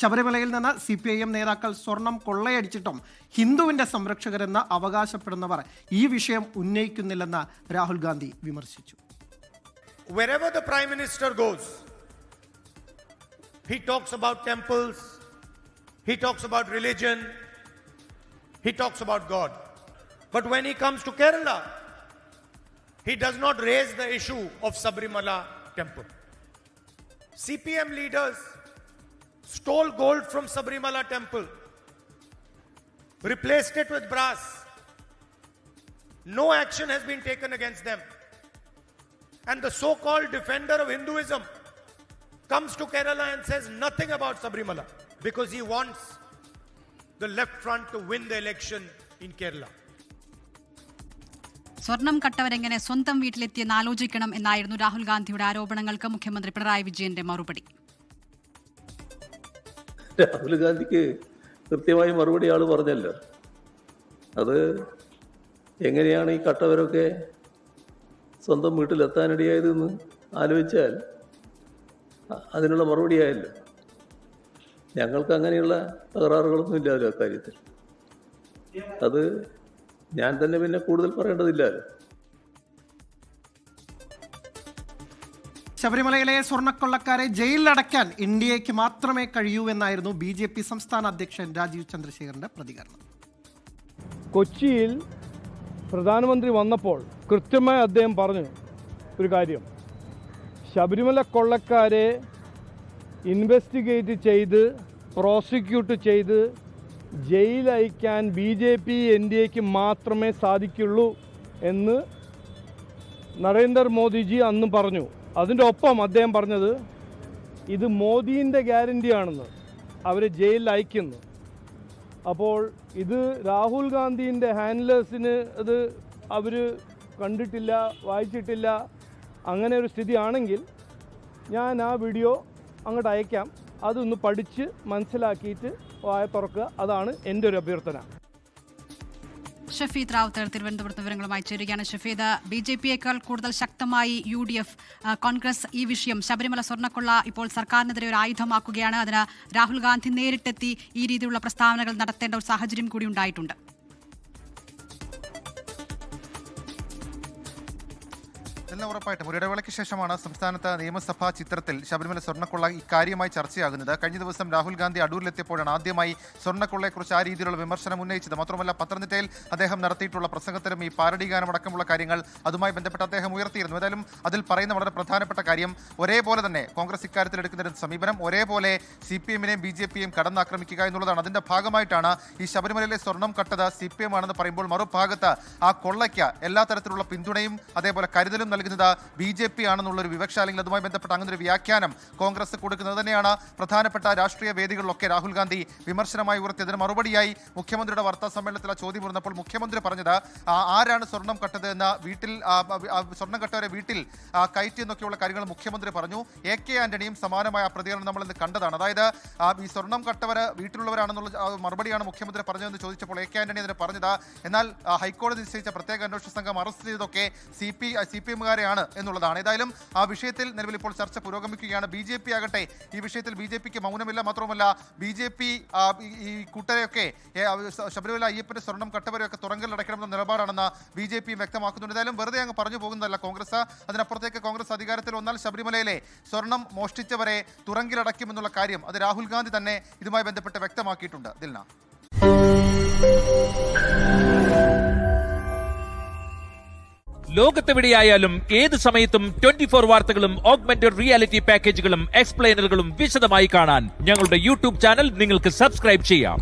ശബരിമലയിൽ നിന്ന് CPIM നേതാക്കൾ സ്വർണം കൊള്ളയടിച്ചിട്ടും ഹിന്ദുവിന്റെ സംരക്ഷകരെന്ന് അവകാശപ്പെടുന്നവർ ഈ വിഷയം ഉന്നയിക്കുന്നില്ലെന്ന് രാഹുൽ ഗാന്ധി വിമർശിച്ചു. Wherever the Prime Minister goes, he talks about temples, he talks about religion, he talks about God. But when he comes to Kerala, he does not raise the issue of Sabrimala temple. CPM leaders stole gold from Sabrimala temple, replaced it with brass. No action has been taken against them. And the so-called defender of Hinduism comes to Kerala and says nothing about Sabrimala because he wants the left front to win the election in Kerala. സ്വർണം കട്ടവരെങ്ങനെ സ്വന്തം വീട്ടിലെത്തിയെന്ന് ആലോചിക്കണം എന്നായിരുന്നു രാഹുൽ ഗാന്ധിയുടെ ആരോപണങ്ങൾക്ക് മുഖ്യമന്ത്രി പിണറായി വിജയന്റെ മറുപടി. രാഹുൽ ഗാന്ധിക്ക് കൃത്യമായി മറുപടി ആള് പറഞ്ഞല്ലോ. അത് എങ്ങനെയാണ് ഈ കട്ടവരൊക്കെ സ്വന്തം വീട്ടിലെത്താനിടയായതെന്ന് ആലോചിച്ചാൽ അതിനുള്ള മറുപടിയായല്ലോ. ഞങ്ങൾക്ക് അങ്ങനെയുള്ള തകരാറുകളൊന്നും ഇല്ലല്ലോ അക്കാര്യത്തിൽ. അത് ഞാൻ തന്നെ പിന്നെ കൂടുതൽ പറയേണ്ടതില്ലല്ലോ. ശബരിമലയിലെ സ്വർണ്ണക്കൊള്ളക്കാരെ ജയിലിലടയ്ക്കാൻ ഇന്ത്യക്ക് മാത്രമേ കഴിയൂ എന്നായിരുന്നു BJP സംസ്ഥാന അധ്യക്ഷൻ രാജീവ് ചന്ദ്രശേഖറിന്റെ പ്രതികരണം. കൊച്ചിയിൽ പ്രധാനമന്ത്രി വന്നപ്പോൾ കൃത്യമായി അദ്ദേഹം പറഞ്ഞു ഒരു കാര്യം, ശബരിമല കൊള്ളക്കാരെ ഇൻവെസ്റ്റിഗേറ്റ് ചെയ്ത് പ്രോസിക്യൂട്ട് ചെയ്ത് ജയിലയക്കാൻ BJP NDAക്ക് മാത്രമേ സാധിക്കുള്ളൂ എന്ന് നരേന്ദ്രമോദിജി അന്ന് പറഞ്ഞു. അതിൻ്റെ ഒപ്പം അദ്ദേഹം പറഞ്ഞത് ഇത് മോദീൻ്റെ ഗ്യാരണ്ടിയാണെന്ന്, അവരെ ജയിലിൽ അയക്കുന്നു. അപ്പോൾ ഇത് രാഹുൽ ഗാന്ധിൻ്റെ ഹാൻഡ്ലേഴ്സിന് അത് അവർ കണ്ടിട്ടില്ല, വായിച്ചിട്ടില്ല, അങ്ങനെ ഒരു സ്ഥിതിയാണെങ്കിൽ ഞാൻ ആ വീഡിയോ അങ്ങോട്ട് അയക്കാം, അതൊന്ന് പഠിച്ച് മനസ്സിലാക്കിയിട്ട് വായ തുറക്കുക. അതാണ് എൻ്റെ ഒരു അഭ്യർത്ഥന. ഷഫീദ് റാവുത്തർ തിരുവനന്തപുരത്ത് വിവരങ്ങളുമായി ചേരുകയാണ്. ഷഫീദ്, BJPയേക്കാൾ കൂടുതൽ ശക്തമായി UDF, കോൺഗ്രസ് ഈ വിഷയം ശബരിമല സ്വർണ്ണക്കൊള്ള ഇപ്പോൾ സർക്കാരിനെതിരെ ഒരു ആയുധമാക്കുകയാണ്. അതിന് രാഹുൽ ഗാന്ധി നേരിട്ടെത്തി ഈ രീതിയിലുള്ള പ്രസ്താവനകൾ നടത്തേണ്ട ഒരു സാഹചര്യം കൂടി ഉണ്ടായിട്ടുണ്ട്. എല്ലാം ഉറപ്പായിട്ടും ഒരു ഇടവേളയ്ക്ക് ശേഷമാണ് സംസ്ഥാനത്ത് നിയമസഭാ ചിത്രത്തിൽ ശബരിമല സ്വർണ്ണക്കൊള്ള ഇക്കാര്യമായി ചർച്ചയാകുന്നത്. കഴിഞ്ഞ ദിവസം രാഹുൽ ഗാന്ധി അടൂരിലെത്തിയപ്പോഴാണ് ആദ്യമായി സ്വർണ്ണക്കൊള്ളയെക്കുറിച്ച് ആ രീതിയിലുള്ള വിമർശനം ഉന്നയിച്ചത്. മാത്രമല്ല പത്തനംതിട്ടയിൽ അദ്ദേഹം നടത്തിയിട്ടുള്ള പ്രസംഗത്തിലും ഈ പാരഡി ഗാനമടക്കമുള്ള കാര്യങ്ങൾ അതുമായി ബന്ധപ്പെട്ട് അദ്ദേഹം ഉയർത്തിയിരുന്നു. ഏതായാലും അതിൽ പറയുന്ന വളരെ പ്രധാനപ്പെട്ട കാര്യം, ഒരേപോലെ തന്നെ കോൺഗ്രസ് ഇക്കാര്യത്തിൽ എടുക്കുന്ന സമീപനം ഒരേപോലെ CPMനെയും BJPയെയും കടന്നാക്രമിക്കുക എന്നുള്ളതാണ്. അതിന്റെ ഭാഗമായിട്ടാണ് ഈ ശബരിമലയിലെ സ്വർണം കട്ടത് CPM ആണെന്ന് പറയുമ്പോൾ മറുഭാഗത്ത് ആ കൊള്ളയ്ക്ക് എല്ലാ തരത്തിലുള്ള പിന്തുണയും അതേപോലെ കരുതലും നൽകുന്നത് BJP ആണെന്നുള്ളൊരു വിവക്ഷ, അല്ലെങ്കിൽ അതുമായി ബന്ധപ്പെട്ട അങ്ങനെ ഒരു വ്യാഖ്യാനം കോൺഗ്രസ് കൊടുക്കുന്നത് തന്നെയാണ് പ്രധാനപ്പെട്ട രാഷ്ട്രീയ വേദികളിലൊക്കെ രാഹുൽ ഗാന്ധി വിമർശനമായി ഉയർത്തിയതിന് മറുപടിയായി മുഖ്യമന്ത്രിയുടെ വാർത്താ സമ്മേളനത്തിൽ ആ ചോദ്യം ഉയർന്നപ്പോൾ മുഖ്യമന്ത്രി പറഞ്ഞത് ആരാണ് സ്വർണം കട്ടത് എന്ന, വീട്ടിൽ സ്വർണം കട്ടവരെ വീട്ടിൽ കയറ്റി എന്നൊക്കെയുള്ള കാര്യങ്ങൾ മുഖ്യമന്ത്രി പറഞ്ഞു. AK ആന്റണിയും സമാനമായ പ്രതികരണം നമ്മൾ ഇന്ന് കണ്ടതാണ്. അതായത് ഈ സ്വർണം കട്ടവർ വീട്ടിലുള്ളവരാണെന്നുള്ള മറുപടിയാണ് മുഖ്യമന്ത്രി പറഞ്ഞതെന്ന് ചോദിച്ചപ്പോൾ AK ആന്റണി അതിന് പറഞ്ഞത്, എന്നാൽ ഹൈക്കോടതി നിശ്ചയിച്ച പ്രത്യേക അന്വേഷണ സംഘം അറസ്റ്റ് ചെയ്തതൊക്കെ CPMകാരെയാണ് എന്നുള്ളതാണ്. ഏതായാലും ആ വിഷയത്തിൽ നിലവിൽ ഇപ്പോൾ ചർച്ച പുരോഗമിക്കുകയാണ്. BJP ആകട്ടെ ഈ വിഷയത്തിൽ BJPക്ക് മൗനമില്ല. മാത്രമല്ല BJP ഈ കൂട്ടരെയൊക്കെ ശബരിമല അയ്യപ്പന്റെ സ്വർണം കട്ടവരെയൊക്കെ തുറങ്കലിലടയ്ക്കണമെന്ന നിലപാടാണെന്ന് BJPയും വ്യക്തമാക്കുന്നുണ്ട്. ഏതായാലും വെറുതെ അങ്ങ് പറഞ്ഞു പോകുന്നതല്ല കോൺഗ്രസ്. അതിനപ്പുറത്തേക്ക് കോൺഗ്രസ് അധികാരത്തിൽ വന്നാൽ ശബരിമലയിലെ സ്വർണം മോഷ്ടിച്ചവരെ തുറങ്കിലടയ്ക്കുമെന്നുള്ള കാര്യം അത് രാഹുൽ ഗാന്ധി തന്നെ ഇതുമായി ബന്ധപ്പെട്ട് വ്യക്തമാക്കിയിട്ടുണ്ട്. ദിൽന, ലോകത്തെവിടെയായാലും ഏത് സമയത്തും 24 വാർത്തകളും ഓഗ്മെന്റഡ് റിയാലിറ്റി പാക്കേജുകളും എക്സ്പ്ലെയിനറുകളും വിശദമായി കാണാൻ ഞങ്ങളുടെ YouTube ചാനൽ നിങ്ങൾക്ക് സബ്സ്ക്രൈബ് ചെയ്യാം.